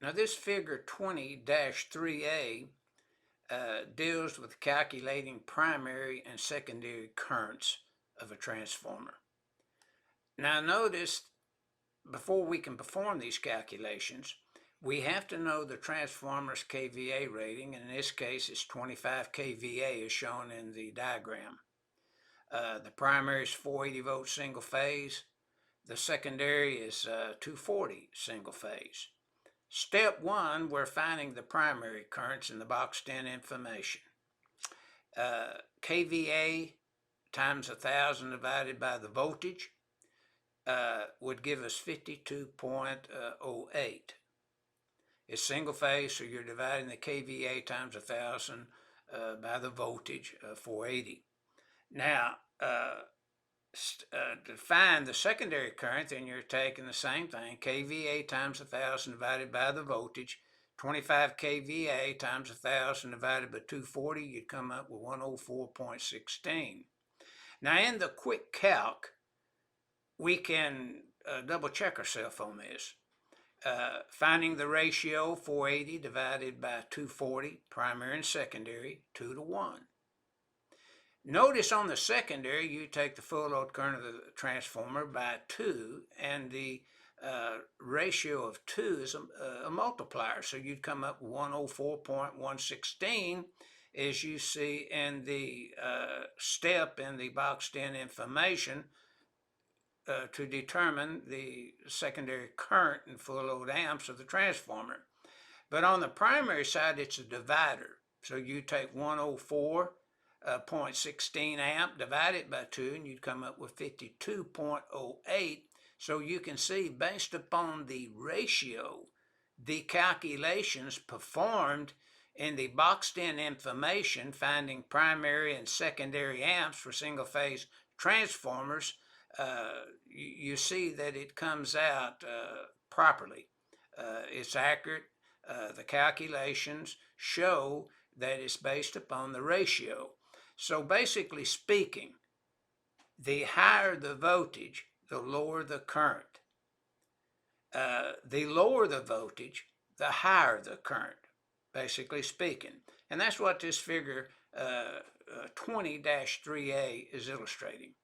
Now this figure 20-3A deals with calculating primary and secondary currents of a transformer. Now notice, before we can perform these calculations, we have to know the transformer's kVA rating, and in this case it's 25 kVA as shown in the diagram. The primary is 480 volt single phase. The secondary is 240 single phase. Step 1, we're finding the primary currents in the boxed-in information. kVA times 1,000 divided by the voltage would give us 52.08. It's single phase, so you're dividing the kVA times 1,000 by the voltage, 480. Now, to find the secondary current, then you're taking the same thing, kVA times 1,000 divided by the voltage, 25 kVA times 1,000 divided by 240, you'd come up with 104.16. Now in the Quickcalc, we can double check ourselves on this. Finding the ratio, 480 divided by 240, primary and secondary, 2 to 1. Notice on the secondary, you take the full load current of the transformer by 2, and the ratio of 2 is a multiplier, so you'd come up with 104.116, as you see in the step in the boxed-in information to determine the secondary current in full load amps of the transformer. But on the primary side, it's a divider, so you take 104.16 amp, divide it by 2, and you'd come up with 52.08. So you can see, based upon the ratio, the calculations performed in the boxed-in information, finding primary and secondary amps for single-phase transformers, you see that it comes out properly. It's accurate. The calculations show that it's based upon the ratio. So basically speaking, the higher the voltage, the lower the current. The lower the voltage, the higher the current, basically speaking. And that's what this figure 20-3A is illustrating.